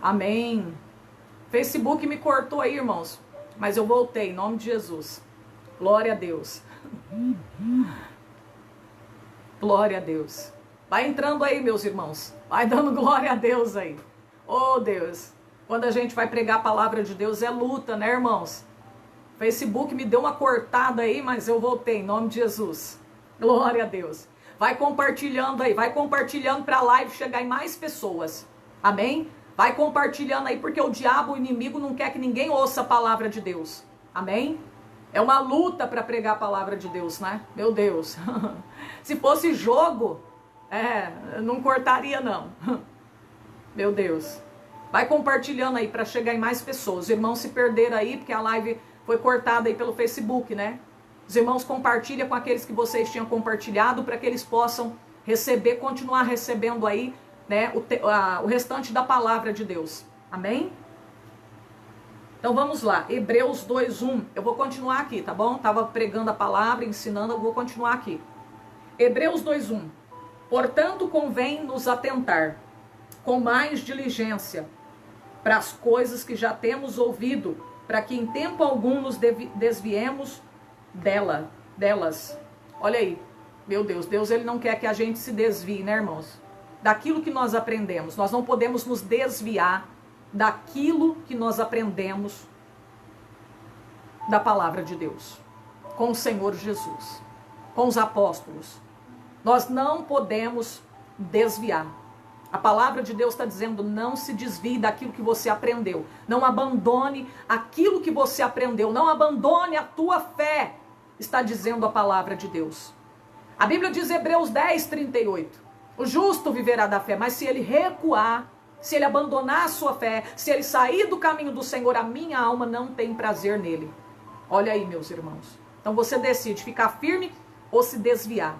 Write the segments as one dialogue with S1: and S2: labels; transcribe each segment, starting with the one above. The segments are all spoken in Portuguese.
S1: Amém. Facebook me cortou aí, irmãos, mas eu voltei, em nome de Jesus. Glória a Deus. Glória a Deus. Vai entrando aí, meus irmãos. Vai dando glória a Deus aí. Oh, Deus. Quando a gente vai pregar a palavra de Deus é luta, né, irmãos? Facebook me deu uma cortada aí, mas eu voltei, em nome de Jesus. Glória a Deus. Vai compartilhando aí, vai compartilhando para a live chegar em mais pessoas. Amém? Vai compartilhando aí, porque o diabo, o inimigo, não quer que ninguém ouça a palavra de Deus. Amém? É uma luta para pregar a palavra de Deus, né? Meu Deus. Se fosse jogo, não cortaria não. Meu Deus. Vai compartilhando aí para chegar em mais pessoas. Os irmãos se perderam aí, porque a live foi cortada aí pelo Facebook, né? Os irmãos compartilham com aqueles que vocês tinham compartilhado, para que eles possam receber, continuar recebendo aí, né, o restante da palavra de Deus. Amém? Então vamos lá, Hebreus 2:1. Eu vou continuar aqui, tá bom? Tava pregando a palavra, ensinando, eu vou continuar aqui. Hebreus 2:1. Portanto, convém nos atentar com mais diligência para as coisas que já temos ouvido, para que em tempo algum nos desviemos delas. Olha aí, meu Deus, Deus ele não quer que a gente se desvie, né, irmãos? Daquilo que nós aprendemos. Nós não podemos nos desviar daquilo que nós aprendemos da palavra de Deus, com o Senhor Jesus, com os apóstolos. Nós não podemos desviar. A palavra de Deus está dizendo, não se desvie daquilo que você aprendeu. Não abandone aquilo que você aprendeu. Não abandone a tua fé, está dizendo a palavra de Deus. A Bíblia diz, Hebreus 10:38, o justo viverá da fé, mas se ele recuar, se ele abandonar a sua fé, se ele sair do caminho do Senhor, a minha alma não tem prazer nele. Olha aí, meus irmãos. Então você decide ficar firme ou se desviar.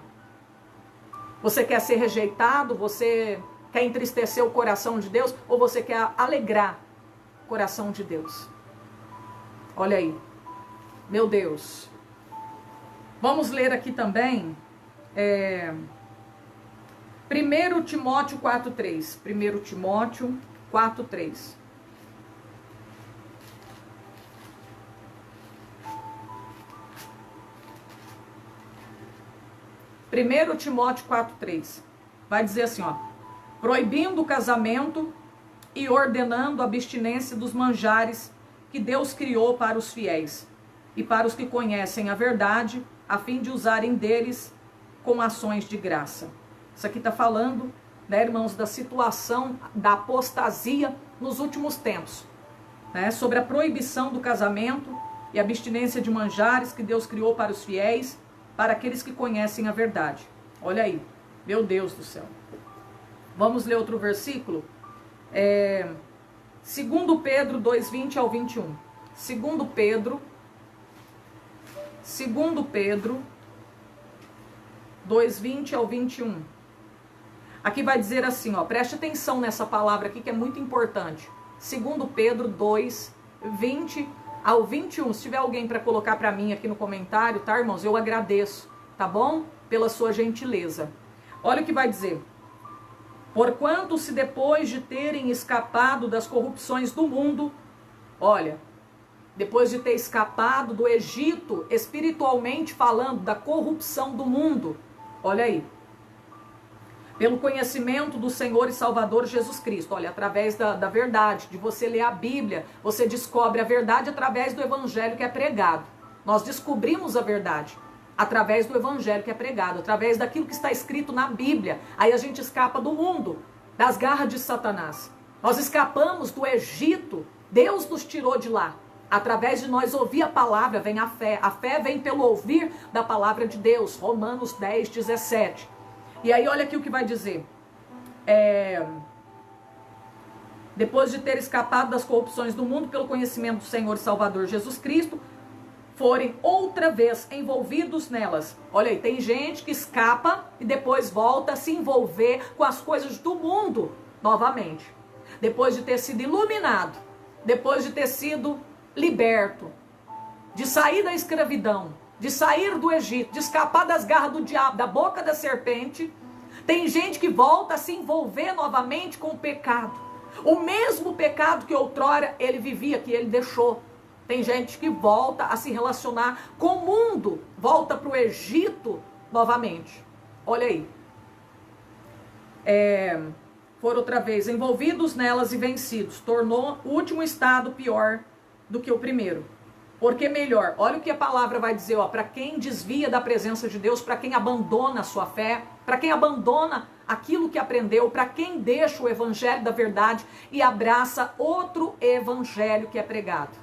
S1: Você quer ser rejeitado, você quer entristecer o coração de Deus, ou você quer alegrar o coração de Deus? Olha aí. Meu Deus. Vamos ler aqui também 1 Timóteo 4:3. 1 Timóteo 4:3. Primeiro Timóteo 4:3. Vai dizer assim, ó: proibindo o casamento e ordenando a abstinência dos manjares que Deus criou para os fiéis e para os que conhecem a verdade, a fim de usarem deles com ações de graça. Isso aqui está falando, né, irmãos, da situação da apostasia nos últimos tempos, né, sobre a proibição do casamento e abstinência de manjares que Deus criou para os fiéis, para aqueles que conhecem a verdade. Olha aí, meu Deus do céu. Vamos ler outro versículo? 2 Pedro 2:20 ao 21. 2 Pedro 2:20 ao 21. Aqui vai dizer assim, ó, preste atenção nessa palavra aqui que é muito importante. 2 Pedro 2:20 ao 21. Se tiver alguém para colocar para mim aqui no comentário, tá, irmãos? Eu agradeço, tá bom? Pela sua gentileza. Olha o que vai dizer. Porquanto se depois de terem escapado das corrupções do mundo, olha, depois de ter escapado do Egito, espiritualmente falando, da corrupção do mundo, olha aí, pelo conhecimento do Senhor e Salvador Jesus Cristo, olha, através da verdade, de você ler a Bíblia, você descobre a verdade através do Evangelho que é pregado. Nós descobrimos a verdade através do Evangelho que é pregado, através daquilo que está escrito na Bíblia. Aí a gente escapa do mundo, das garras de Satanás. Nós escapamos do Egito, Deus nos tirou de lá. Através de nós ouvir a palavra, vem a fé. A fé vem pelo ouvir da palavra de Deus. Romanos 10:17. E aí olha aqui o que vai dizer. Depois de ter escapado das corrupções do mundo, pelo conhecimento do Senhor e Salvador Jesus Cristo, forem outra vez envolvidos nelas. Olha aí, tem gente que escapa e depois volta a se envolver com as coisas do mundo novamente. Depois de ter sido iluminado, depois de ter sido liberto, de sair da escravidão, de sair do Egito, de escapar das garras do diabo, da boca da serpente, tem gente que volta a se envolver novamente com o pecado. O mesmo pecado que outrora ele vivia, que ele deixou. Tem gente que volta a se relacionar com o mundo, volta para o Egito novamente. Olha aí. Foram outra vez envolvidos nelas e vencidos. Tornou o último estado pior do que o primeiro. Porque melhor, olha o que a palavra vai dizer, para quem desvia da presença de Deus, para quem abandona a sua fé, para quem abandona aquilo que aprendeu, para quem deixa o evangelho da verdade e abraça outro evangelho que é pregado.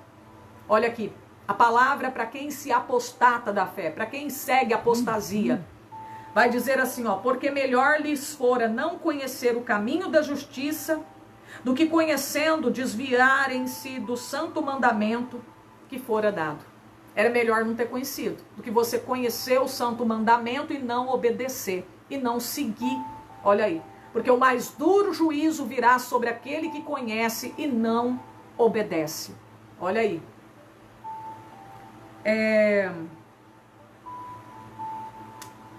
S1: Olha aqui, a palavra para quem se apostata da fé, para quem segue a apostasia. Vai dizer assim, porque melhor lhes fora não conhecer o caminho da justiça, do que conhecendo desviarem-se do santo mandamento que fora dado. Era melhor não ter conhecido, do que você conhecer o santo mandamento e não obedecer, e não seguir. Olha aí, porque o mais duro juízo virá sobre aquele que conhece e não obedece. Olha aí.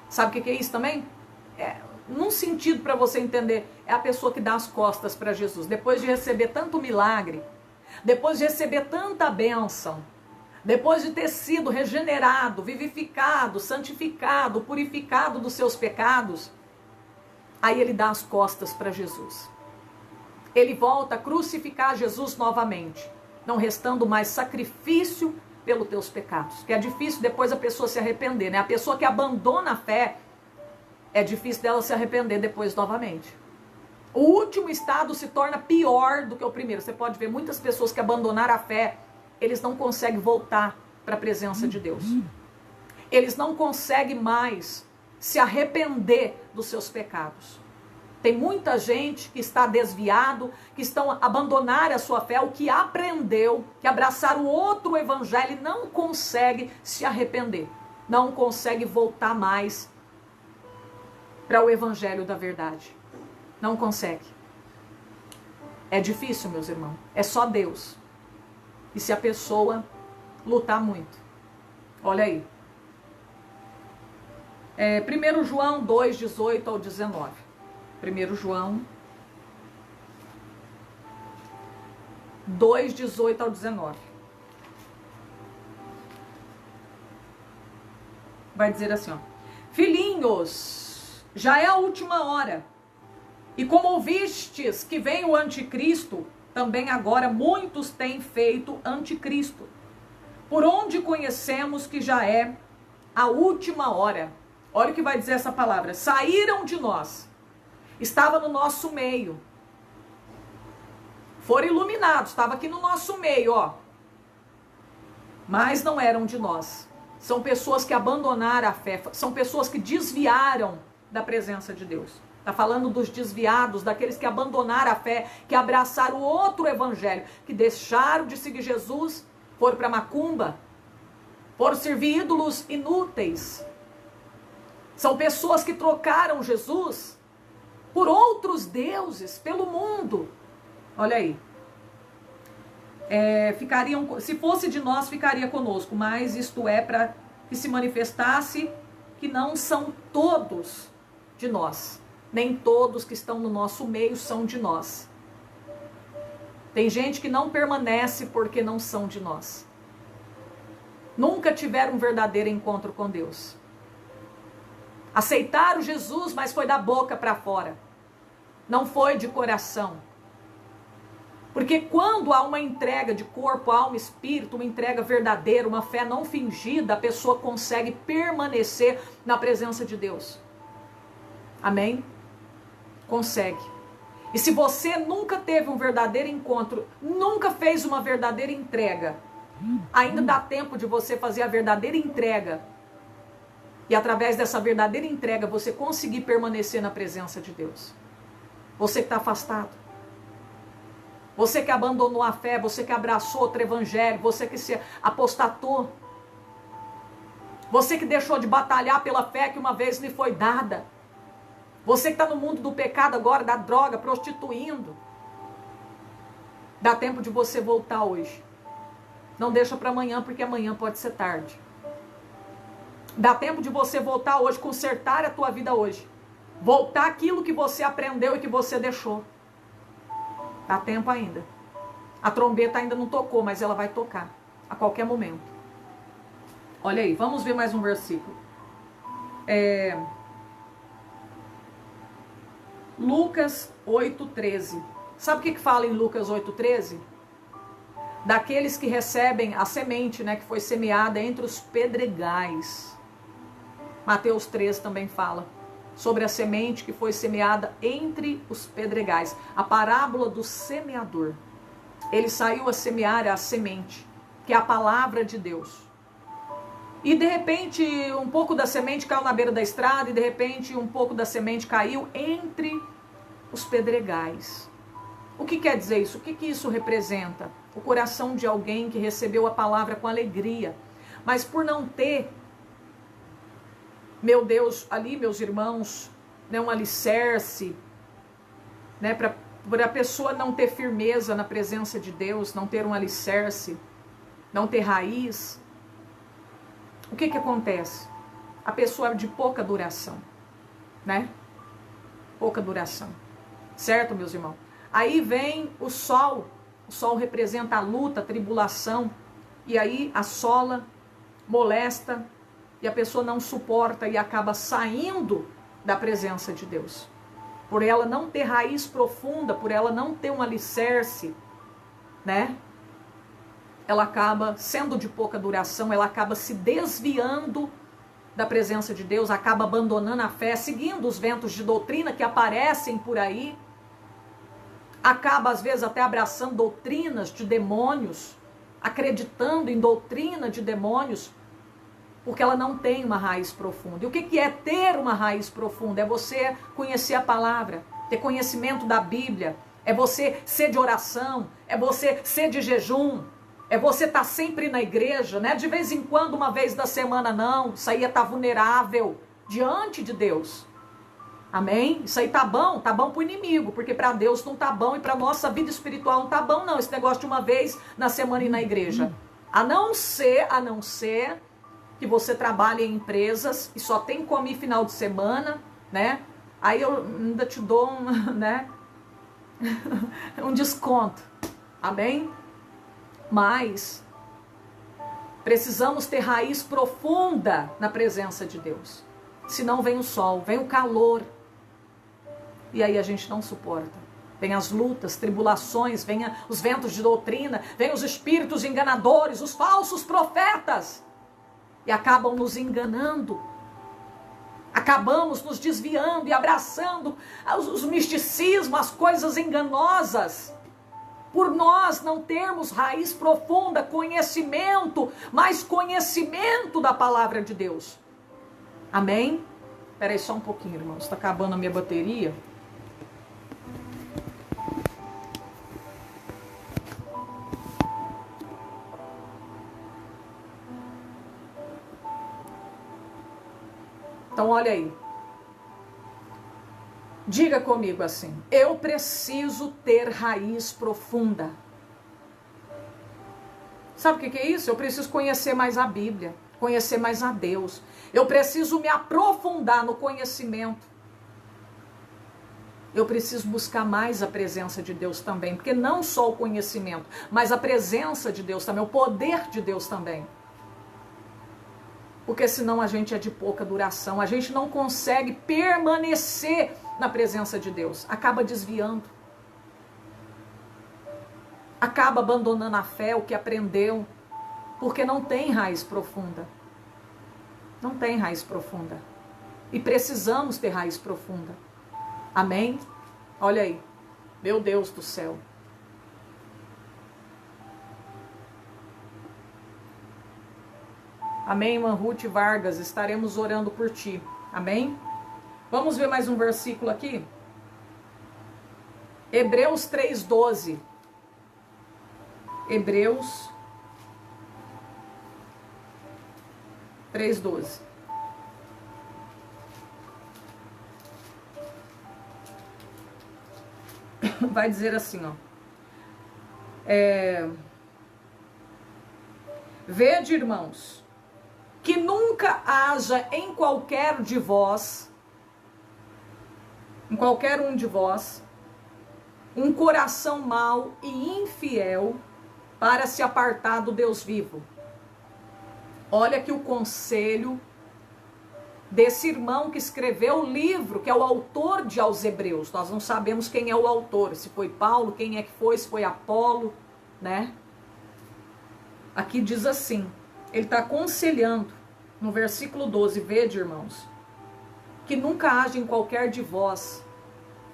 S1: Sabe o que é isso também? Num sentido para você entender, é a pessoa que dá as costas para Jesus. Depois de receber tanto milagre, depois de receber tanta bênção, depois de ter sido regenerado, vivificado, santificado, purificado dos seus pecados, aí ele dá as costas para Jesus. Ele volta a crucificar Jesus novamente, não restando mais sacrifício pelos teus pecados. Que é difícil depois a pessoa se arrepender, né? A pessoa que abandona a fé, é difícil dela se arrepender depois novamente. O último estado se torna pior do que o primeiro. Você pode ver muitas pessoas que abandonaram a fé, eles não conseguem voltar para a presença de Deus. Eles não conseguem mais se arrepender dos seus pecados. Tem muita gente que está desviado, que estão a abandonar a sua fé, o que aprendeu, que abraçar o outro evangelho e não consegue se arrepender. Não consegue voltar mais para o evangelho da verdade. Não consegue. É difícil, meus irmãos. É só Deus. E se a pessoa lutar muito. Olha aí. 1 João 2, 18 ao 19. 1 João 2, 18 ao 19. Vai dizer assim, filhinhos, já é a última hora. E como ouvistes que vem o anticristo, também agora muitos têm feito anticristo. Por onde conhecemos que já é a última hora. Olha o que vai dizer essa palavra. Saíram de nós. Estava no nosso meio. Foram iluminados. Estava aqui no nosso meio, Mas não eram de nós. São pessoas que abandonaram a fé. São pessoas que desviaram da presença de Deus. Está falando dos desviados, daqueles que abandonaram a fé, que abraçaram outro evangelho, que deixaram de seguir Jesus, foram para macumba, foram servir ídolos inúteis. São pessoas que trocaram Jesus por outros deuses, pelo mundo. Olha aí. Se fosse de nós, ficaria conosco, mas isto é para que se manifestasse que não são todos de nós. Nem todos que estão no nosso meio são de nós. Tem gente que não permanece porque não são de nós. Nunca tiveram um verdadeiro encontro com Deus. Aceitaram Jesus, mas foi da boca para fora. Não foi de coração. Porque quando há uma entrega de corpo, alma e espírito, uma entrega verdadeira, uma fé não fingida, a pessoa consegue permanecer na presença de Deus. Amém? Consegue. E se você nunca teve um verdadeiro encontro, nunca fez uma verdadeira entrega, ainda dá tempo de você fazer a verdadeira entrega. E através dessa verdadeira entrega, você conseguir permanecer na presença de Deus. Você que está afastado. Você que abandonou a fé, você que abraçou outro evangelho, você que se apostatou. Você que deixou de batalhar pela fé que uma vez lhe foi dada. Você que está no mundo do pecado agora, da droga, prostituindo. Dá tempo de você voltar hoje. Não deixa para amanhã, porque amanhã pode ser tarde. Dá tempo de você voltar hoje, consertar a tua vida hoje. Voltar aquilo que você aprendeu e que você deixou. Dá tempo ainda. A trombeta ainda não tocou, mas ela vai tocar a qualquer momento. Olha aí, vamos ver mais um versículo. Lucas 8,13. Sabe o que fala em Lucas 8,13? Daqueles que recebem a semente, né, que foi semeada entre os pedregais. Mateus 3 também fala sobre a semente que foi semeada entre os pedregais. A parábola do semeador. Ele saiu a semear a semente, que é a palavra de Deus. E de repente um pouco da semente caiu na beira da estrada, e de repente um pouco da semente caiu entre os pedregais. O que quer dizer isso? O que isso representa? O coração de alguém que recebeu a palavra com alegria, mas por não ter, meu Deus, ali, meus irmãos, né, um alicerce, né, para a pessoa não ter firmeza na presença de Deus, não ter um alicerce, não ter raiz, o que acontece? A pessoa é de pouca duração, né? Pouca duração, certo, meus irmãos? Aí vem o sol representa a luta, a tribulação, e aí assola, molesta, e a pessoa não suporta e acaba saindo da presença de Deus. Por ela não ter raiz profunda, por ela não ter um alicerce, né? Ela acaba sendo de pouca duração, ela acaba se desviando da presença de Deus, acaba abandonando a fé, seguindo os ventos de doutrina que aparecem por aí, acaba às vezes até abraçando doutrinas de demônios, acreditando em doutrina de demônios, porque ela não tem uma raiz profunda. E o que é ter uma raiz profunda? É você conhecer a palavra, ter conhecimento da Bíblia, é você ser de oração, é você ser de jejum, é você estar sempre na igreja, né? De vez em quando, uma vez da semana, não. Isso aí é estar vulnerável diante de Deus. Amém? Isso aí tá bom pro inimigo, porque para Deus não tá bom e para nossa vida espiritual não tá bom, não. Esse negócio de uma vez na semana ir na igreja. A não ser que você trabalhe em empresas e só tem como ir final de semana, né? Aí eu ainda te dou né? um desconto. Amém? Mas precisamos ter raiz profunda na presença de Deus. Senão vem o sol, vem o calor. E aí a gente não suporta. Vem as lutas, tribulações, vem os ventos de doutrina, vem os espíritos enganadores, os falsos profetas. E acabam nos enganando. Acabamos nos desviando e abraçando os misticismos, as coisas enganosas. Por nós não termos raiz profunda, conhecimento, mais conhecimento da palavra de Deus. Amém? Espera aí só um pouquinho, irmãos. Está acabando a minha bateria. Então, olha aí. Diga comigo assim: eu preciso ter raiz profunda. Sabe o que é isso? Eu preciso conhecer mais a Bíblia, conhecer mais a Deus. Eu preciso me aprofundar no conhecimento. Eu preciso buscar mais a presença de Deus também, porque não só o conhecimento, mas a presença de Deus também, o poder de Deus também. Porque senão a gente é de pouca duração, a gente não consegue permanecer na presença de Deus, acaba desviando, acaba abandonando a fé, o que aprendeu, porque não tem raiz profunda. Não tem raiz profunda. E precisamos ter raiz profunda. Amém? Olha aí, meu Deus do céu. Amém, irmã Ruth Vargas, estaremos orando por ti. Amém? Vamos ver mais um versículo aqui? Hebreus 3:12. Hebreus 3:12. Vai dizer assim, ó. Vede, irmãos, que nunca haja em qualquer de vós, em qualquer um de vós, um coração mau e infiel para se apartar do Deus vivo. Olha aqui o conselho desse irmão que escreveu o livro, que é o autor de aos Hebreus. Nós não sabemos quem é o autor, se foi Paulo, quem é que foi, se foi Apolo, né? Aqui diz assim, ele está aconselhando, no versículo 12, vede, irmãos, que nunca haja em qualquer de vós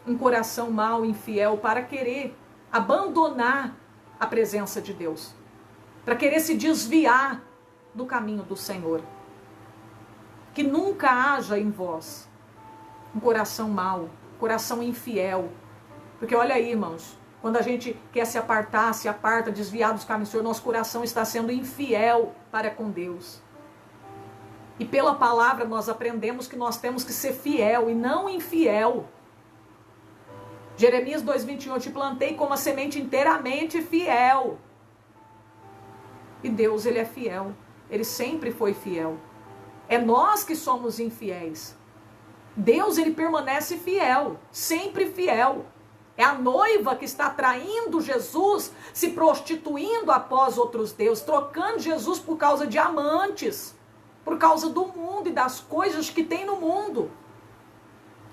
S1: um coração mau e infiel para querer abandonar a presença de Deus, para querer se desviar do caminho do Senhor. Que nunca haja em vós um coração mau, coração infiel. Porque olha aí, irmãos, quando a gente quer se apartar, se aparta, desviar dos caminhos do Senhor, nosso coração está sendo infiel para com Deus. E pela palavra nós aprendemos que nós temos que ser fiel e não infiel. Jeremias 2:21, eu te plantei como a semente inteiramente fiel. E Deus, ele é fiel. Ele sempre foi fiel. É nós que somos infiéis. Deus, ele permanece fiel, sempre fiel. É a noiva que está traindo Jesus, se prostituindo após outros deuses, trocando Jesus por causa de amantes, por causa do mundo e das coisas que tem no mundo,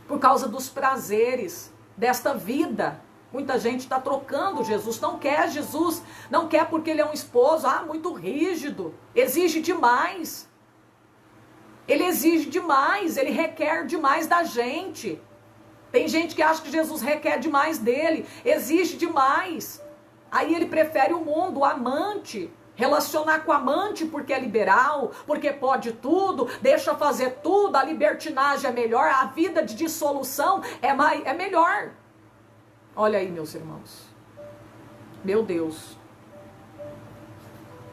S1: por causa dos prazeres desta vida. Muita gente está trocando Jesus, não quer Jesus, não quer porque ele é um esposo, muito rígido, exige demais. Ele exige demais, ele requer demais da gente. Tem gente que acha que Jesus requer demais dele, exige demais. Aí ele prefere o mundo, o amante, relacionar com o amante porque é liberal, porque pode tudo, deixa fazer tudo, a libertinagem é melhor, a vida de dissolução é melhor. Olha aí, meus irmãos. Meu Deus.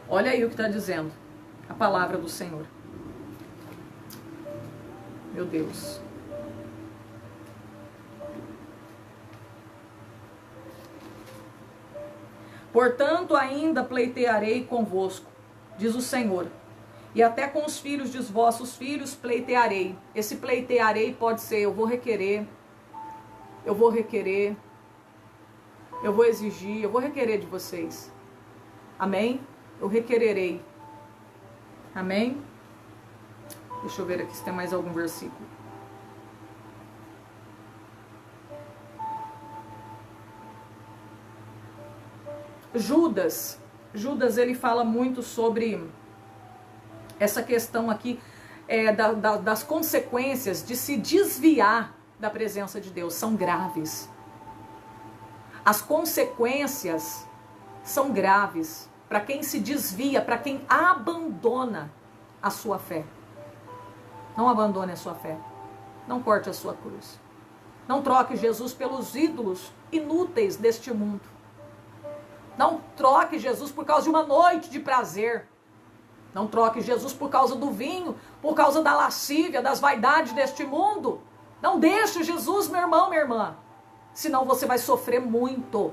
S1: Olha aí o que está dizendo a palavra do Senhor. Meu Deus. Portanto, ainda pleitearei convosco, diz o Senhor, e até com os filhos dos vossos filhos pleitearei. Esse pleitearei pode ser eu vou requerer, eu vou exigir, eu vou requerer de vocês. Amém? Eu requererei. Amém? Deixa eu ver aqui se tem mais algum versículo. Judas, ele fala muito sobre essa questão aqui das consequências de se desviar da presença de Deus. São graves. As consequências são graves para quem se desvia, para quem abandona a sua fé. Não abandone a sua fé. Não corte a sua cruz. Não troque Jesus pelos ídolos inúteis deste mundo. Não troque Jesus por causa de uma noite de prazer. Não troque Jesus por causa do vinho, por causa da lascívia, das vaidades deste mundo. Não deixe Jesus, meu irmão, minha irmã. Senão você vai sofrer muito.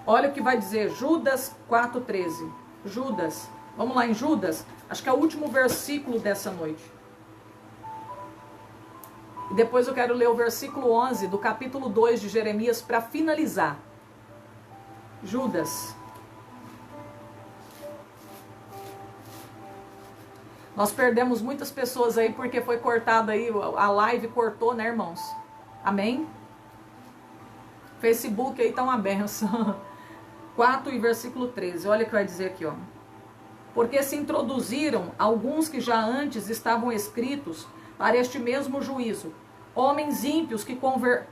S1: Olha o que vai dizer Judas 4,13. Judas, vamos lá em Judas. Acho que é o último versículo dessa noite. E depois eu quero ler o versículo 11 do capítulo 2 de Jeremias para finalizar. Judas. Nós perdemos muitas pessoas aí porque foi cortado aí, a live cortou, né, irmãos? Amém? Facebook aí tá uma benção. 4 e versículo 13. Olha o que vai dizer aqui, ó. Porque se introduziram alguns que já antes estavam escritos para este mesmo juízo, homens ímpios que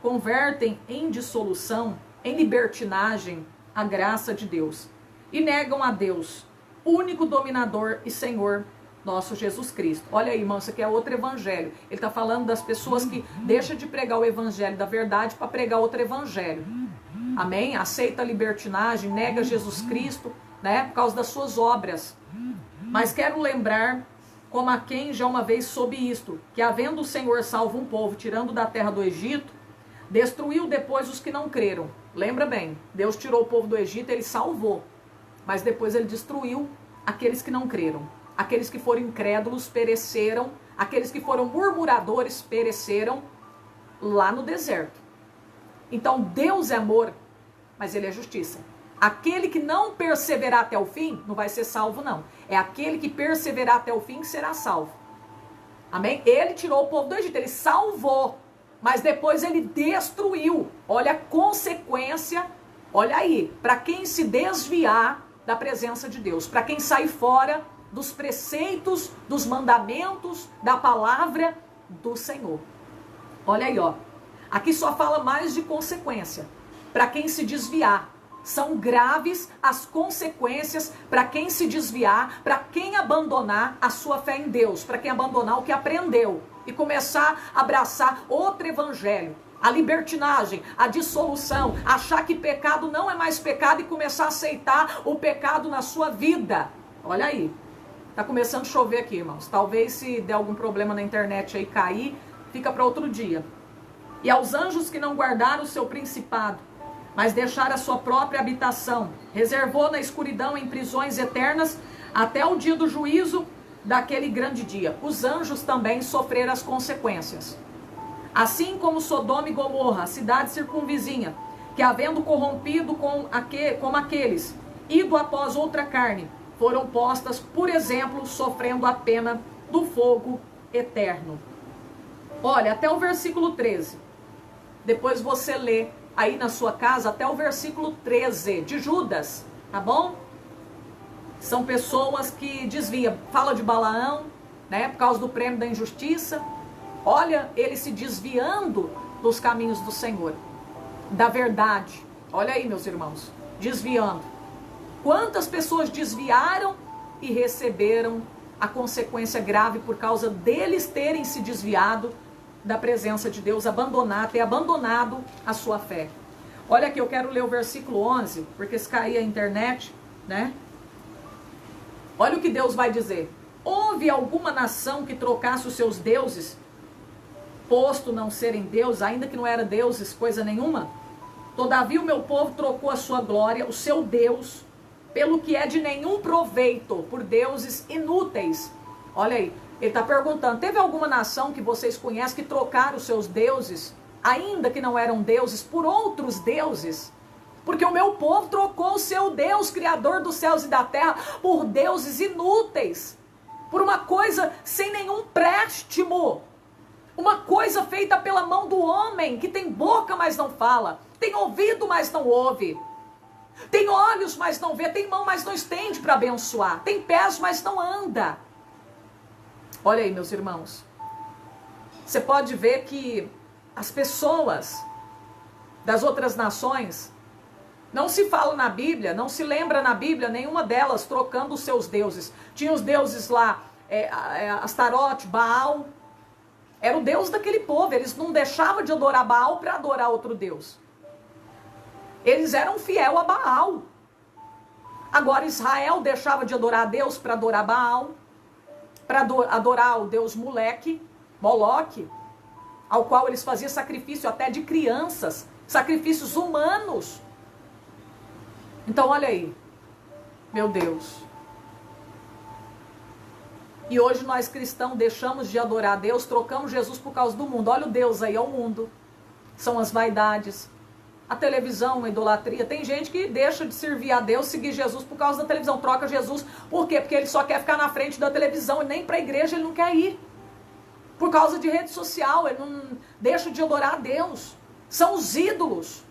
S1: convertem em dissolução, em libertinagem, a graça de Deus, e negam a Deus, único dominador e Senhor, nosso Jesus Cristo. Olha aí, irmão, isso aqui é outro evangelho. Ele está falando das pessoas que deixam de pregar o evangelho da verdade para pregar outro evangelho. Amém? Aceita a libertinagem, nega Jesus Cristo, né, por causa das suas obras. Mas quero lembrar, como a quem já uma vez soube isto, que havendo o Senhor salvo um povo, tirando da terra do Egito, destruiu depois os que não creram. Lembra bem, Deus tirou o povo do Egito, ele salvou. Mas depois ele destruiu aqueles que não creram. Aqueles que foram incrédulos pereceram. Aqueles que foram murmuradores pereceram lá no deserto. Então Deus é amor, mas ele é justiça. Aquele que não perseverar até o fim, não vai ser salvo não. É aquele que perseverar até o fim que será salvo. Amém? Ele tirou o povo do Egito, ele salvou, mas depois ele destruiu. Olha a consequência, olha aí, para quem se desviar da presença de Deus, para quem sair fora dos preceitos, dos mandamentos, da palavra do Senhor. Olha aí, ó. Aqui só fala mais de consequência. Para quem se desviar. São graves as consequências para quem se desviar, para quem abandonar a sua fé em Deus, para quem abandonar o que aprendeu e começar a abraçar outro evangelho. A libertinagem, a dissolução, achar que pecado não é mais pecado e começar a aceitar o pecado na sua vida. Olha aí. Tá começando a chover aqui, irmãos. Talvez se der algum problema na internet aí cair, fica para outro dia. E aos anjos que não guardaram o seu principado, mas deixaram a sua própria habitação, reservou na escuridão em prisões eternas até o dia do juízo daquele grande dia. Os anjos também sofreram as consequências. Assim como Sodoma e Gomorra, a cidade circunvizinha, que havendo corrompido como aqueles, ido após outra carne, foram postas, por exemplo, sofrendo a pena do fogo eterno. Olha, até o versículo 13. Depois você lê aí na sua casa até o versículo 13 de Judas, tá bom? São pessoas que desviam. Fala de Balaão, né? Por causa do prêmio da injustiça. Olha, ele se desviando dos caminhos do Senhor, da verdade. Olha aí, meus irmãos, desviando. Quantas pessoas desviaram e receberam a consequência grave por causa deles terem se desviado da presença de Deus, ter abandonado a sua fé. Olha aqui, eu quero ler o versículo 11, porque se cair a internet, né? Olha o que Deus vai dizer. Houve alguma nação que trocasse os seus deuses, posto não serem deuses, ainda que não eram deuses, coisa nenhuma? Todavia o meu povo trocou a sua glória, o seu Deus, pelo que é de nenhum proveito, por deuses inúteis. Olha aí, ele está perguntando, teve alguma nação que vocês conhecem que trocaram os seus deuses, ainda que não eram deuses, por outros deuses? Porque o meu povo trocou o seu Deus, Criador dos céus e da terra, por deuses inúteis, por uma coisa sem nenhum préstimo, uma coisa feita pela mão do homem, que tem boca, mas não fala, tem ouvido, mas não ouve, tem olhos, mas não vê, tem mão, mas não estende para abençoar, tem pés, mas não anda. Olha aí, meus irmãos, você pode ver que as pessoas das outras nações, não se fala na Bíblia, não se lembra na Bíblia nenhuma delas trocando os seus deuses. Tinha os deuses lá, Astarote, Baal, era o Deus daquele povo, eles não deixavam de adorar Baal para adorar outro Deus. Eles eram fiel a Baal. Agora Israel deixava de adorar a Deus para adorar Baal, para adorar o Deus Moloque, ao qual eles faziam sacrifício até de crianças, sacrifícios humanos. Então olha aí, meu Deus. E hoje nós cristãos deixamos de adorar a Deus, trocamos Jesus por causa do mundo. Olha o Deus aí, é o mundo. São as vaidades, a televisão, a idolatria. Tem gente que deixa de servir a Deus, seguir Jesus por causa da televisão. Troca Jesus, por quê? Porque ele só quer ficar na frente da televisão e nem para a igreja ele não quer ir. Por causa de rede social, ele não deixa de adorar a Deus. São os ídolos.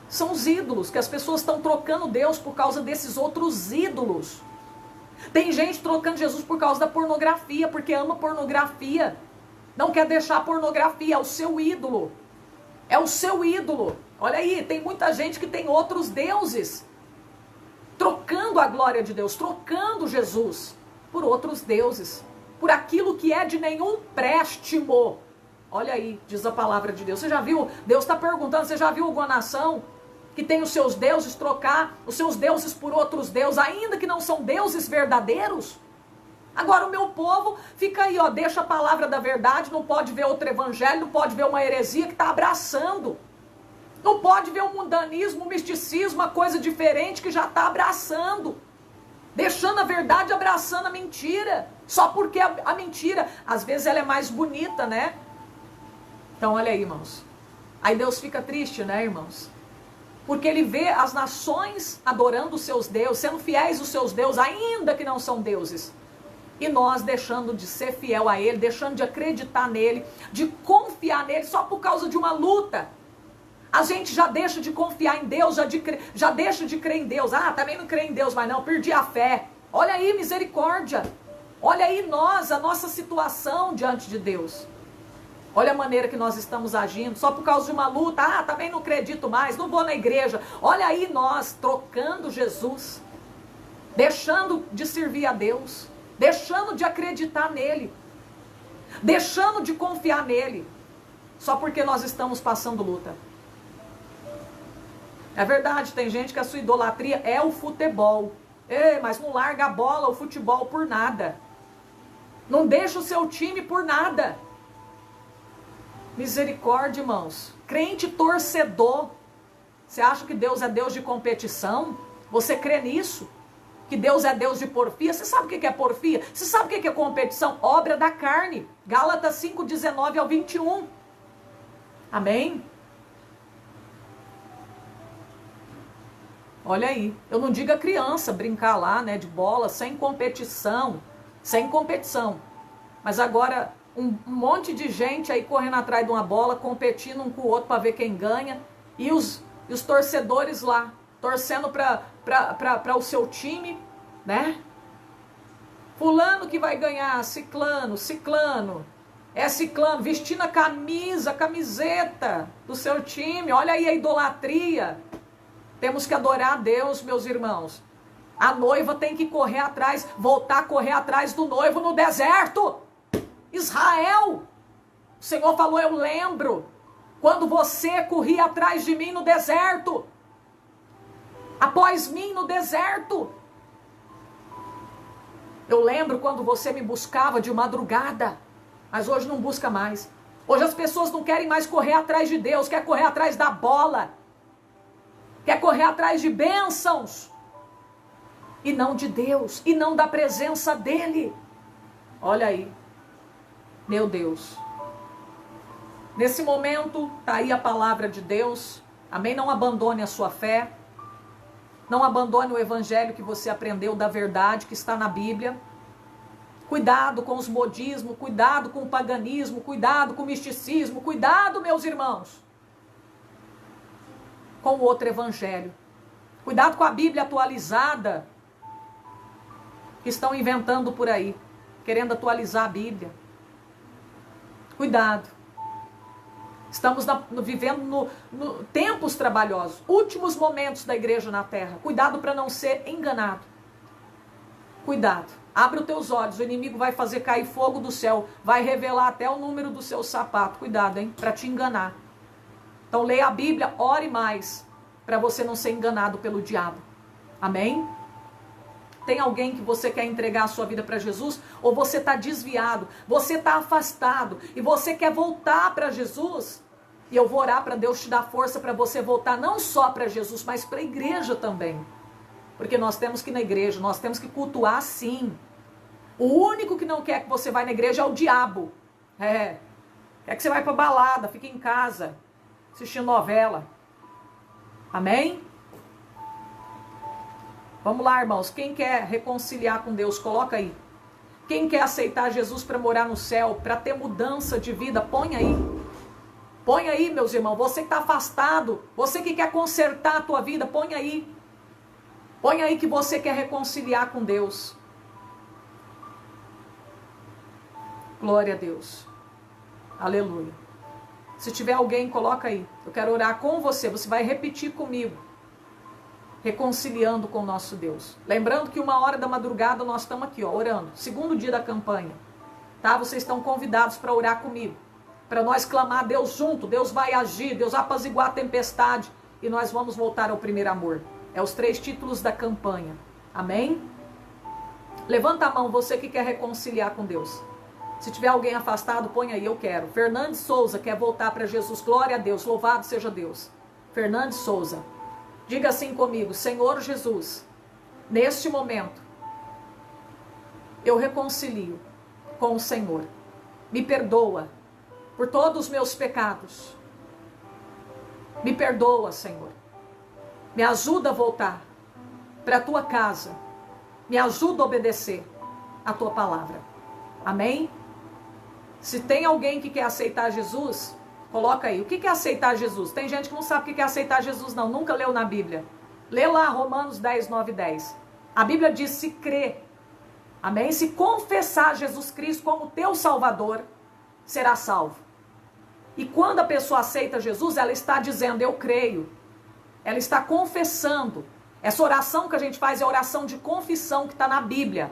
S1: São os ídolos que as pessoas estão trocando Deus por causa desses outros ídolos. Tem gente trocando Jesus por causa da pornografia, porque ama pornografia. Não quer deixar a pornografia, é o seu ídolo. É o seu ídolo. Olha aí, tem muita gente que tem outros deuses. Trocando a glória de Deus, trocando Jesus por outros deuses. Por aquilo que é de nenhum préstimo. Olha aí, diz a palavra de Deus. Você já viu? Deus está perguntando, você já viu alguma nação que tem os seus deuses, trocar os seus deuses por outros deuses, ainda que não são deuses verdadeiros? Agora o meu povo fica aí, ó, deixa a palavra da verdade, não pode ver outro evangelho, não pode ver uma heresia que está abraçando. Não pode ver o mundanismo, o misticismo, uma coisa diferente que já está abraçando. Deixando a verdade, abraçando a mentira. Só porque a mentira, às vezes ela é mais bonita, né? Então olha aí, irmãos. Aí Deus fica triste, né, irmãos? Porque ele vê as nações adorando os seus deuses, sendo fiéis aos seus deuses, ainda que não são deuses. E nós deixando de ser fiel a ele, deixando de acreditar nele, de confiar nele só por causa de uma luta. A gente já deixa de confiar em Deus, já deixa de crer em Deus. Ah, também não creio em Deus, mas não, perdi a fé. Olha aí, misericórdia. Olha aí nós, a nossa situação diante de Deus. Olha a maneira que nós estamos agindo, só por causa de uma luta. Ah, também não acredito mais, não vou na igreja. Olha aí nós, trocando Jesus, deixando de servir a Deus, deixando de acreditar nele, deixando de confiar nele, só porque nós estamos passando luta. É verdade, tem gente que a sua idolatria é o futebol. Ei, mas não larga a bola, o futebol por nada. Não deixa o seu time por nada. Misericórdia, irmãos. Crente torcedor. Você acha que Deus é Deus de competição? Você crê nisso? Que Deus é Deus de porfia? Você sabe o que é porfia? Você sabe o que é competição? Obra da carne. Gálatas 5:19 ao 21. Amém? Olha aí. Eu não digo a criança brincar lá, né, de bola, sem competição. Sem competição. Mas agora, um monte de gente aí correndo atrás de uma bola, competindo um com o outro para ver quem ganha. E os torcedores lá, torcendo para o seu time, né? Fulano que vai ganhar, ciclano, é ciclano, vestindo a camiseta do seu time. Olha aí a idolatria. Temos que adorar a Deus, meus irmãos. A noiva tem que correr atrás, voltar a correr atrás do noivo no deserto. Israel, o Senhor falou, eu lembro, quando você corria atrás de mim no deserto, após mim no deserto. Eu lembro quando você me buscava de madrugada, mas hoje não busca mais. Hoje as pessoas não querem mais correr atrás de Deus, quer correr atrás da bola, quer correr atrás de bênçãos, e não de Deus, e não da presença dEle. Olha aí. Meu Deus. Nesse momento, está aí a palavra de Deus. Amém? Não abandone a sua fé. Não abandone o evangelho que você aprendeu da verdade que está na Bíblia. Cuidado com os modismos, cuidado com o paganismo, cuidado com o misticismo, cuidado, meus irmãos, com o outro evangelho. Cuidado com a Bíblia atualizada que estão inventando por aí, querendo atualizar a Bíblia. Cuidado. Estamos vivendo tempos trabalhosos, últimos momentos da igreja na terra. Cuidado para não ser enganado. Cuidado. Abre os teus olhos, o inimigo vai fazer cair fogo do céu, vai revelar até o número do seu sapato. Cuidado, hein? Para te enganar. Então leia a Bíblia, ore mais, para você não ser enganado pelo diabo. Amém? Tem alguém que você quer entregar a sua vida para Jesus? Ou você está desviado, você está afastado e você quer voltar para Jesus? E eu vou orar para Deus te dar força para você voltar não só para Jesus, mas para a igreja também. Porque nós temos que ir na igreja, nós temos que cultuar sim. O único que não quer que você vá na igreja é o diabo. Quer que você vá para balada, fique em casa, assistindo novela. Amém? Vamos lá, irmãos. Quem quer reconciliar com Deus, coloca aí. Quem quer aceitar Jesus para morar no céu, para ter mudança de vida, põe aí. Põe aí, meus irmãos. Você que está afastado, você que quer consertar a tua vida, põe aí. Põe aí que você quer reconciliar com Deus. Glória a Deus. Aleluia. Se tiver alguém, coloca aí. Eu quero orar com você. Você vai repetir comigo. Reconciliando com o nosso Deus. Lembrando que 1h da madrugada nós estamos aqui, ó, orando. Segundo dia da campanha. Tá? Vocês estão convidados para orar comigo. Para nós clamar a Deus junto. Deus vai agir, Deus apaziguar a tempestade. E nós vamos voltar ao primeiro amor. É os 3 títulos da campanha. Amém? Levanta a mão, você que quer reconciliar com Deus. Se tiver alguém afastado, põe aí, eu quero. Fernandes Souza quer voltar para Jesus. Glória a Deus, louvado seja Deus. Fernandes Souza. Diga assim comigo, Senhor Jesus, neste momento, eu reconcilio com o Senhor. Me perdoa por todos os meus pecados. Me perdoa, Senhor. Me ajuda a voltar para a tua casa. Me ajuda a obedecer a tua palavra. Amém? Se tem alguém que quer aceitar Jesus, coloca aí. O que é aceitar Jesus? Tem gente que não sabe o que é aceitar Jesus, não. Nunca leu na Bíblia. Lê lá Romanos 10, 9 e 10. A Bíblia diz: se crê, amém? Se confessar Jesus Cristo como teu Salvador, será salvo. E quando a pessoa aceita Jesus, ela está dizendo: eu creio. Ela está confessando. Essa oração que a gente faz é a oração de confissão que está na Bíblia.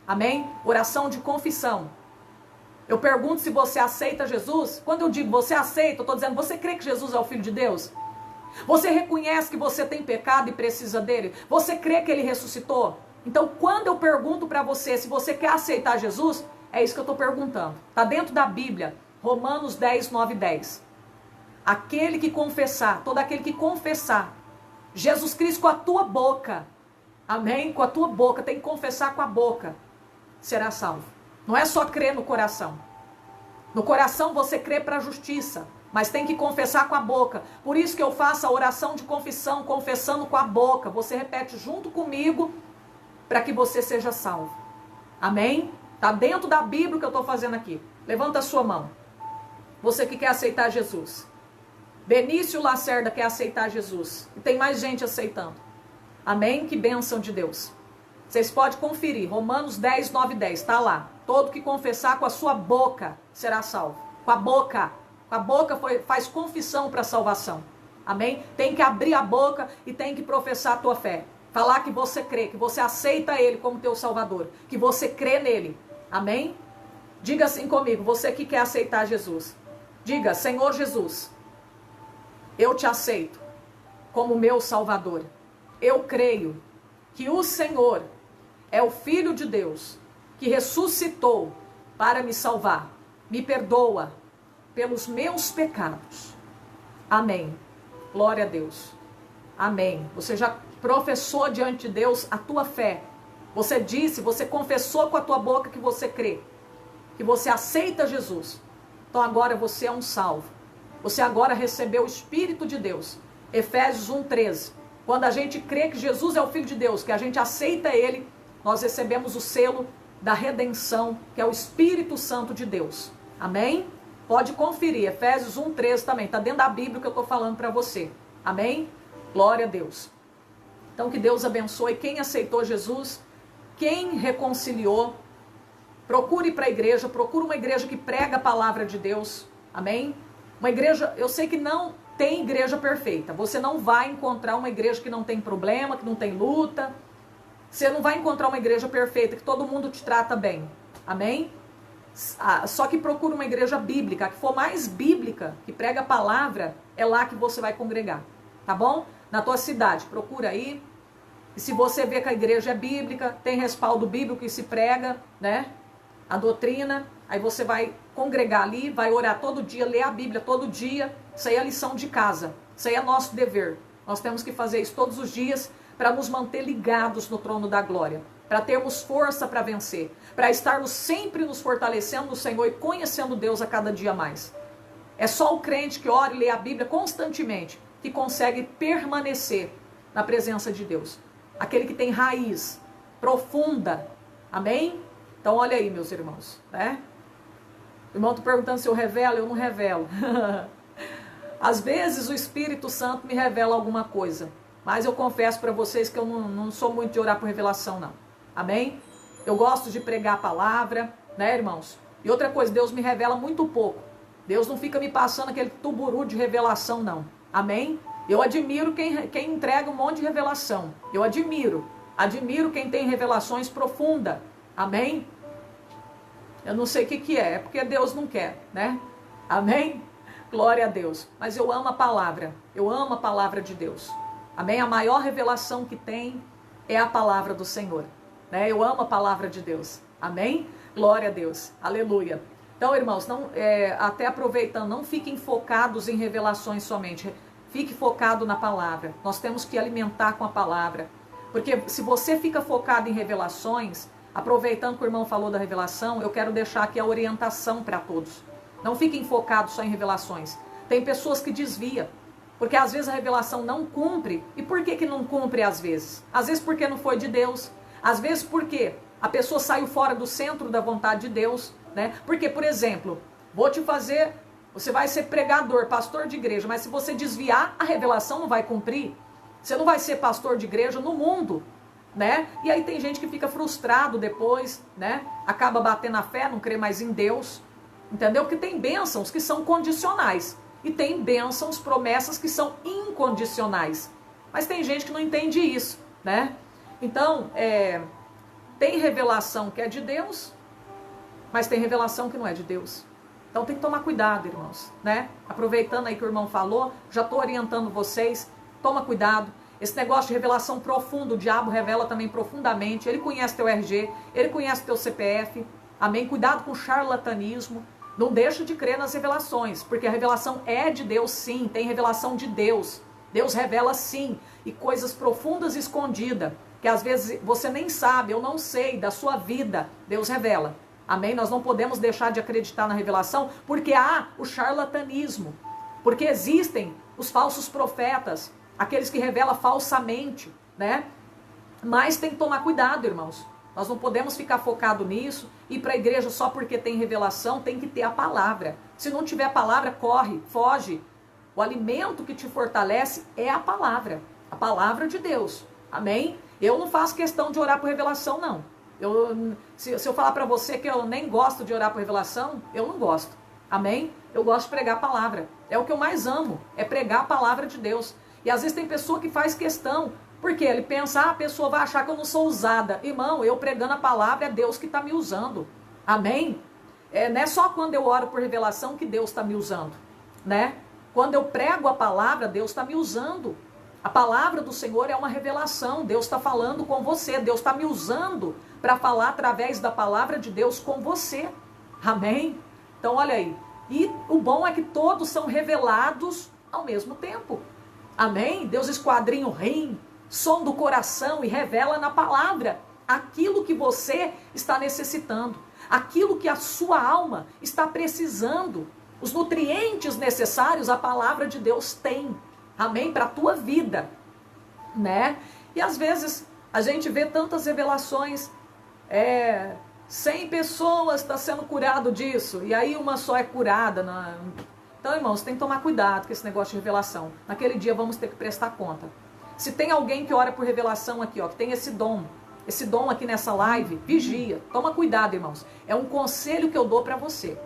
S1: Amém? Oração de confissão. Eu pergunto se você aceita Jesus. Quando eu digo você aceita, eu estou dizendo: você crê que Jesus é o Filho de Deus? Você reconhece que você tem pecado e precisa dele? Você crê que ele ressuscitou? Então, quando eu pergunto para você se você quer aceitar Jesus, é isso que eu estou perguntando. Está dentro da Bíblia, Romanos 10, 9 e 10. Aquele que confessar, todo aquele que confessar Jesus Cristo com a tua boca, amém? Com a tua boca, tem que confessar com a boca, será salvo. Não é só crer no coração. No coração você crê para a justiça, mas tem que confessar com a boca. Por isso que eu faço a oração de confissão, confessando com a boca. Você repete junto comigo, para que você seja salvo. Amém? Está dentro da Bíblia que eu estou fazendo aqui. Levanta a sua mão. Você que quer aceitar Jesus. Benício Lacerda quer aceitar Jesus. E tem mais gente aceitando. Amém? Que bênção de Deus. Vocês podem conferir. Romanos 10, 9 e 10. Está lá. Todo que confessar com a sua boca será salvo. Com a boca. Com a boca faz confissão para a salvação. Amém? Tem que abrir a boca e tem que professar a tua fé. Falar que você crê, que você aceita ele como teu Salvador. Que você crê nele. Amém? Diga assim comigo, você que quer aceitar Jesus. Diga: Senhor Jesus, eu te aceito como meu Salvador. Eu creio que o Senhor é o Filho de Deus que ressuscitou para me salvar. Me perdoa pelos meus pecados. Amém. Glória a Deus. Amém. Você já professou diante de Deus a tua fé. Você disse, você confessou com a tua boca que você crê, que você aceita Jesus. Então agora você é um salvo. Você agora recebeu o Espírito de Deus. Efésios 1:13. Quando a gente crê que Jesus é o Filho de Deus, que a gente aceita ele, nós recebemos o selo da redenção, que é o Espírito Santo de Deus. Amém? Pode conferir, Efésios 1:13 também. Está dentro da Bíblia que eu estou falando para você. Amém? Glória a Deus. Então que Deus abençoe quem aceitou Jesus, quem reconciliou. Procure ir para a igreja, procure uma igreja que prega a palavra de Deus. Amém? Uma igreja, eu sei que não tem igreja perfeita. Você não vai encontrar uma igreja que não tem problema, que não tem luta. Você não vai encontrar uma igreja perfeita, que todo mundo te trata bem. Amém? Só que procura uma igreja bíblica, que for mais bíblica, que prega a palavra, é lá que você vai congregar. Tá bom? Na tua cidade, procura aí. E se você vê que a igreja é bíblica, tem respaldo bíblico e se prega, né? A doutrina, aí você vai congregar ali, vai orar todo dia, ler a Bíblia todo dia. Isso aí é a lição de casa. Isso aí é nosso dever. Nós temos que fazer isso todos os dias para nos manter ligados no trono da glória, para termos força para vencer, para estarmos sempre nos fortalecendo no Senhor e conhecendo Deus a cada dia mais. É só o crente que ora e lê a Bíblia constantemente que consegue permanecer na presença de Deus. Aquele que tem raiz profunda. Amém? Então olha aí, meus irmãos, né? O irmão está perguntando se eu revelo, eu não revelo. Às vezes o Espírito Santo me revela alguma coisa, mas eu confesso para vocês que eu não sou muito de orar por revelação, não. Amém? Eu gosto de pregar a palavra, né, irmãos? E outra coisa, Deus me revela muito pouco. Deus não fica me passando aquele tuburu de revelação, não. Amém? Eu admiro quem entrega um monte de revelação. Eu admiro quem tem revelações profundas. Amém? Eu não sei o que é porque Deus não quer, né? Amém? Glória a Deus. Mas eu amo a palavra. Eu amo a palavra de Deus. Amém? A maior revelação que tem é a palavra do Senhor. Né? Eu amo a palavra de Deus. Amém? Glória a Deus. Aleluia. Então, irmãos, até aproveitando, não fiquem focados em revelações somente. Fique focado na palavra. Nós temos que alimentar com a palavra. Porque se você fica focado em revelações, aproveitando que o irmão falou da revelação, eu quero deixar aqui a orientação para todos. Não fiquem focados só em revelações. Tem pessoas que desviam. Porque às vezes a revelação não cumpre. E por que não cumpre às vezes? Às vezes porque não foi de Deus. Às vezes porque a pessoa saiu fora do centro da vontade de Deus, né? Porque, por exemplo, você vai ser pregador, pastor de igreja, mas se você desviar, a revelação não vai cumprir. Você não vai ser pastor de igreja no mundo, né? E aí tem gente que fica frustrado depois, né? Acaba batendo a fé, não crê mais em Deus, entendeu? Porque tem bênçãos que são condicionais e tem bênçãos, promessas que são incondicionais. Mas tem gente que não entende isso, né? Então, tem revelação que é de Deus, mas tem revelação que não é de Deus. Então tem que tomar cuidado, irmãos, né? Aproveitando aí que o irmão falou, já estou orientando vocês, toma cuidado. Esse negócio de revelação profunda, o diabo revela também profundamente. Ele conhece teu RG, ele conhece teu CPF, amém? Cuidado com o charlatanismo. Não deixa de crer nas revelações, porque a revelação é de Deus sim, tem revelação de Deus. Deus revela sim, e coisas profundas e escondidas, que às vezes você nem sabe, eu não sei, da sua vida, Deus revela. Amém? Nós não podemos deixar de acreditar na revelação, porque há o charlatanismo, porque existem os falsos profetas, aqueles que revelam falsamente, né? Mas tem que tomar cuidado, irmãos. Nós não podemos ficar focado nisso, ir para a igreja só porque tem revelação, tem que ter a palavra. Se não tiver a palavra, corre, foge. O alimento que te fortalece é a palavra de Deus. Amém? Eu não faço questão de orar por revelação, não. Se eu falar para você que eu nem gosto de orar por revelação, eu não gosto. Amém? Eu gosto de pregar a palavra. É o que eu mais amo, é pregar a palavra de Deus. E às vezes tem pessoa que faz questão, porque ele pensa, a pessoa vai achar que eu não sou usada. Irmão, eu pregando a palavra, é Deus que está me usando. Amém? Não é só quando eu oro por revelação que Deus está me usando, né? Quando eu prego a palavra, Deus está me usando. A palavra do Senhor é uma revelação. Deus está falando com você. Deus está me usando para falar através da palavra de Deus com você. Amém? Então, olha aí. E o bom é que todos são revelados ao mesmo tempo. Amém? Deus esquadrinha o rim, sonda o coração e revela na palavra aquilo que você está necessitando, aquilo que a sua alma está precisando. Os nutrientes necessários a palavra de Deus tem. Amém? Para a tua vida, né? E às vezes a gente vê tantas revelações, 100 pessoas estão sendo curado disso, e aí uma só é curada. Então, irmãos, tem que tomar cuidado com esse negócio de revelação. Naquele dia vamos ter que prestar conta. Se tem alguém que ora por revelação aqui, ó, que tem esse dom aqui nessa live, vigia, toma cuidado, irmãos. É um conselho que eu dou para você.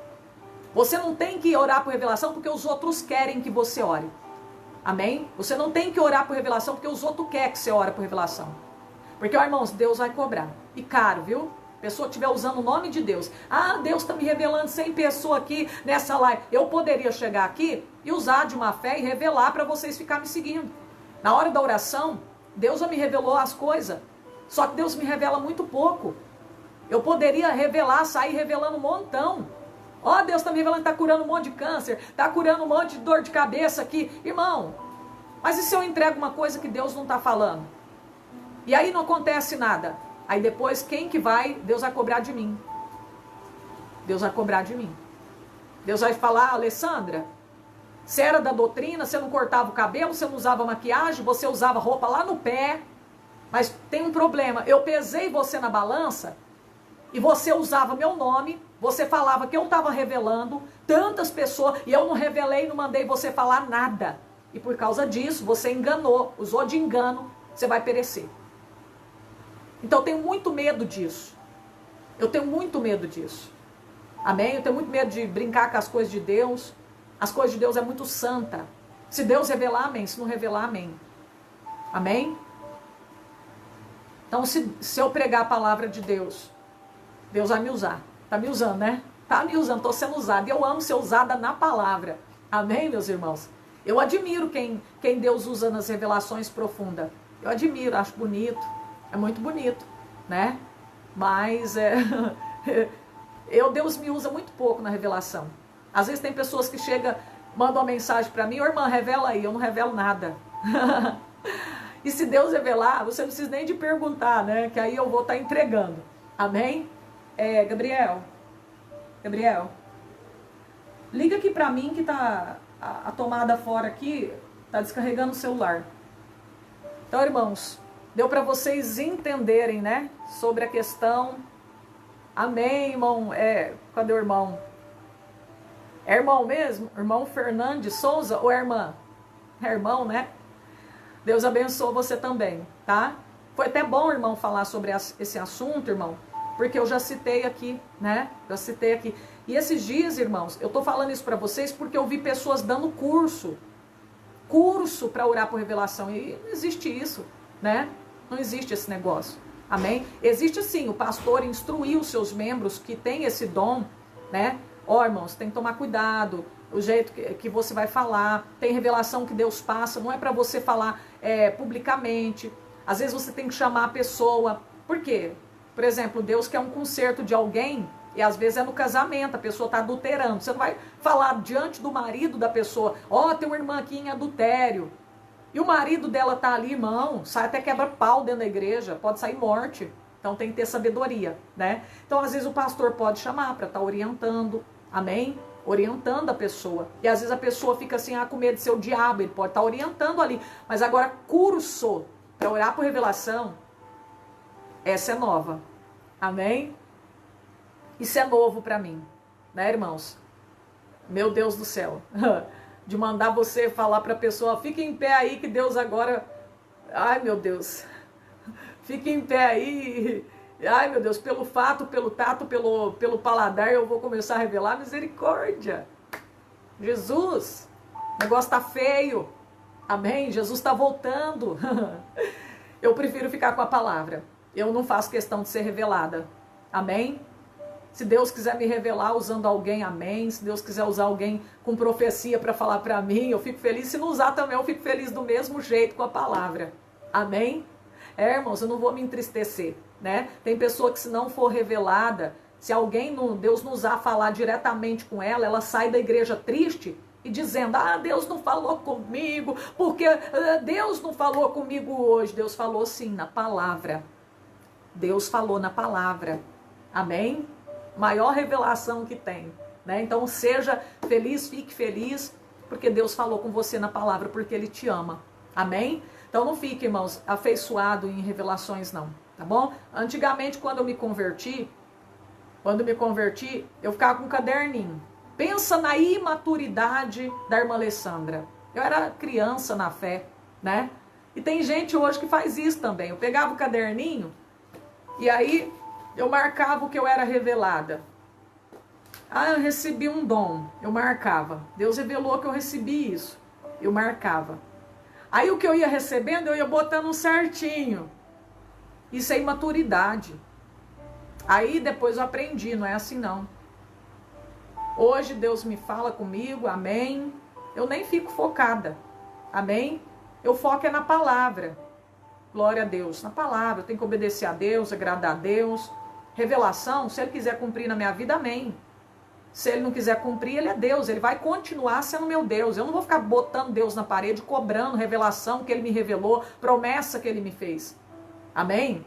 S1: Você não tem que orar por revelação porque os outros querem que você ore. Amém? Você não tem que orar por revelação porque os outros querem que você ore por revelação. Porque, ó, irmãos, Deus vai cobrar. E caro, viu? A pessoa estiver usando o nome de Deus. Ah, Deus está me revelando 100 pessoas aqui nessa live. Eu poderia chegar aqui e usar de uma fé e revelar para vocês ficarem me seguindo. Na hora da oração, Deus já me revelou as coisas. Só que Deus me revela muito pouco. Eu poderia revelar, sair revelando um montão. Ó, Deus está me revelando que está curando um monte de câncer, está curando um monte de dor de cabeça aqui. Irmão, mas e se eu entrego uma coisa que Deus não está falando? E aí não acontece nada. Aí depois, quem que vai? Deus vai cobrar de mim. Deus vai cobrar de mim. Deus vai falar, Alessandra, você era da doutrina, você não cortava o cabelo, você não usava maquiagem, você usava roupa lá no pé. Mas tem um problema, eu pesei você na balança e você usava meu nome, você falava que eu estava revelando tantas pessoas e eu não revelei, não mandei você falar nada. E por causa disso, você enganou, usou de engano, você vai perecer. Então eu tenho muito medo disso. Eu tenho muito medo disso. Amém? Eu tenho muito medo de brincar com as coisas de Deus. As coisas de Deus é muito santa. Se Deus revelar, amém. Se não revelar, amém. Amém? Então se eu pregar a palavra de Deus, Deus vai me usar. Tá me usando, né? Tá me usando, tô sendo usada. E eu amo ser usada na palavra. Amém, meus irmãos? Eu admiro quem Deus usa nas revelações profundas. Eu admiro, acho bonito. É muito bonito, né? Mas Deus me usa muito pouco na revelação. Às vezes tem pessoas que chegam, mandam uma mensagem para mim, ô irmã, revela aí, eu não revelo nada. E se Deus revelar, você não precisa nem de perguntar, né? Que aí eu vou estar entregando. Amém? Gabriel, liga aqui para mim que tá a tomada fora aqui, Tá descarregando o celular. Então, irmãos, deu para vocês entenderem, né? Sobre a questão. Amém, irmão. Cadê o irmão? É irmão mesmo? Irmão Fernandes Souza ou é irmã? É irmão, né? Deus abençoe você também, tá? Foi até bom, irmão, falar sobre esse assunto, irmão, porque eu já citei aqui, né? Já citei aqui. E esses dias, irmãos, eu tô falando isso para vocês porque eu vi pessoas dando curso para orar por revelação. E não existe isso, né? Não existe esse negócio. Amém? Existe sim, o pastor instruir os seus membros que tem esse dom, né? Irmãos, tem que tomar cuidado, o jeito que você vai falar, tem revelação que Deus passa, não é para você falar publicamente. Às vezes você tem que chamar a pessoa. Por quê? Por exemplo, Deus quer um conserto de alguém, e às vezes é no casamento, a pessoa está adulterando. Você não vai falar diante do marido da pessoa, tem uma irmã aqui em adultério. E o marido dela tá ali, irmão, sai até quebra pau dentro da igreja, pode sair morte. Então tem que ter sabedoria, né? Então às vezes o pastor pode chamar para estar orientando, amém? Orientando a pessoa. E às vezes a pessoa fica assim, com medo de ser o diabo, ele pode estar orientando ali. Mas agora curso para orar por revelação, essa é nova, amém? Isso é novo para mim, né, irmãos? Meu Deus do céu. De mandar você falar para a pessoa, fique em pé aí que Deus agora... Ai, meu Deus. Fique em pé aí. Ai, meu Deus, pelo fato, pelo tato, pelo paladar, eu vou começar a revelar misericórdia. Jesus, o negócio tá feio. Amém? Jesus está voltando. Eu prefiro ficar com a palavra. Eu não faço questão de ser revelada. Amém? Se Deus quiser me revelar usando alguém, amém. Se Deus quiser usar alguém com profecia para falar para mim, eu fico feliz. Se não usar também, eu fico feliz do mesmo jeito com a palavra. Amém? Irmãos, eu não vou me entristecer, né? Tem pessoa que se não for revelada, se alguém, Deus não usar falar diretamente com ela, ela sai da igreja triste e dizendo, Deus não falou comigo, porque Deus não falou comigo hoje. Deus falou sim, na palavra. Deus falou na palavra. Amém? Maior revelação que tem, né? Então seja feliz, fique feliz, porque Deus falou com você na palavra, porque Ele te ama, amém? Então não fique, irmãos, afeiçoado em revelações não, tá bom? Antigamente, quando eu me converti, eu ficava com um caderninho. Pensa na imaturidade da irmã Alessandra. Eu era criança na fé, né? E tem gente hoje que faz isso também. Eu pegava o caderninho e aí eu marcava o que eu era revelada. Eu recebi um dom. Eu marcava. Deus revelou que eu recebi isso. Eu marcava. Aí o que eu ia recebendo, eu ia botando certinho. Isso é imaturidade. Aí depois eu aprendi, não é assim não. Hoje Deus me fala comigo, amém. Eu nem fico focada, amém. Eu foco na palavra. Glória a Deus, na palavra. Eu tenho que obedecer a Deus, agradar a Deus. Revelação, se Ele quiser cumprir na minha vida, amém. Se Ele não quiser cumprir, Ele é Deus. Ele vai continuar sendo meu Deus. Eu não vou ficar botando Deus na parede, cobrando revelação que Ele me revelou, promessa que Ele me fez. Amém?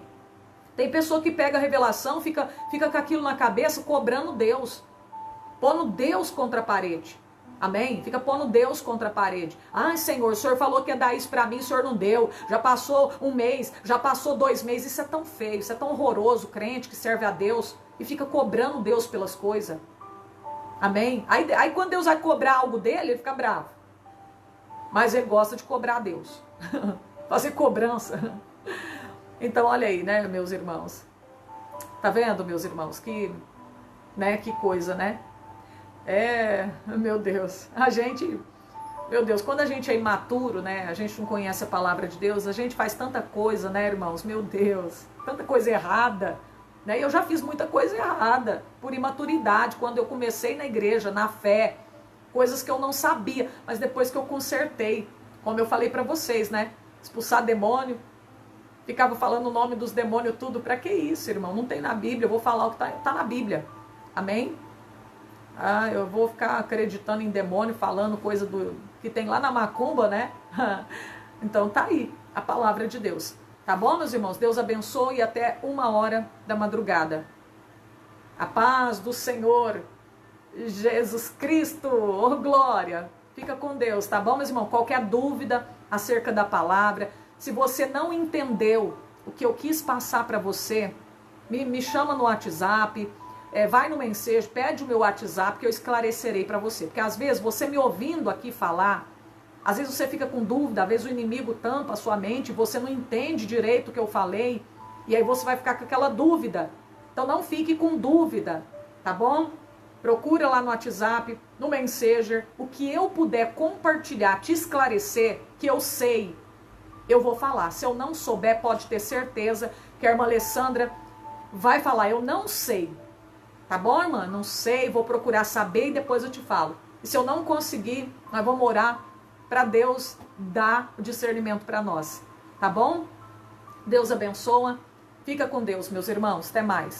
S1: Tem pessoa que pega a revelação, fica com aquilo na cabeça, cobrando Deus. Pondo Deus contra a parede. Amém? Fica pondo Deus contra a parede. Senhor, o Senhor falou que ia dar isso para mim, o Senhor não deu. Já passou um mês, já passou 2 meses. Isso é tão feio, isso é tão horroroso. Crente que serve a Deus e fica cobrando Deus pelas coisas. Amém? Aí quando Deus vai cobrar algo dele, ele fica bravo. Mas ele gosta de cobrar Deus. Fazer cobrança. Então olha aí, né, meus irmãos. Tá vendo, meus irmãos? Que coisa, né? Meu Deus, quando a gente é imaturo, né, a gente não conhece a palavra de Deus, a gente faz tanta coisa, né, irmãos, meu Deus, tanta coisa errada, né, eu já fiz muita coisa errada, por imaturidade, quando eu comecei na igreja, na fé, coisas que eu não sabia, mas depois que eu consertei, como eu falei pra vocês, né, expulsar demônio, ficava falando o nome dos demônios tudo, pra que isso, irmão, não tem na Bíblia, eu vou falar o que tá na Bíblia, amém? Eu vou ficar acreditando em demônio, falando coisa que tem lá na macumba, né? Então tá aí, a palavra de Deus. Tá bom, meus irmãos? Deus abençoe e até 1h da madrugada. A paz do Senhor Jesus Cristo, glória! Fica com Deus, tá bom, meus irmãos? Qualquer dúvida acerca da palavra, se você não entendeu o que eu quis passar para você, me chama no WhatsApp, vai no Messenger, pede o meu WhatsApp que eu esclarecerei para você. Porque às vezes você me ouvindo aqui falar, às vezes você fica com dúvida, às vezes o inimigo tampa a sua mente, você não entende direito o que eu falei, e aí você vai ficar com aquela dúvida. Então não fique com dúvida, tá bom? Procura lá no WhatsApp, no Messenger, o que eu puder compartilhar, te esclarecer, que eu sei, eu vou falar. Se eu não souber, pode ter certeza que a irmã Alessandra vai falar, eu não sei. Tá bom, irmã? Não sei, vou procurar saber e depois eu te falo. E se eu não conseguir, nós vamos orar para Deus dar o discernimento para nós. Tá bom? Deus abençoa. Fica com Deus, meus irmãos. Até mais.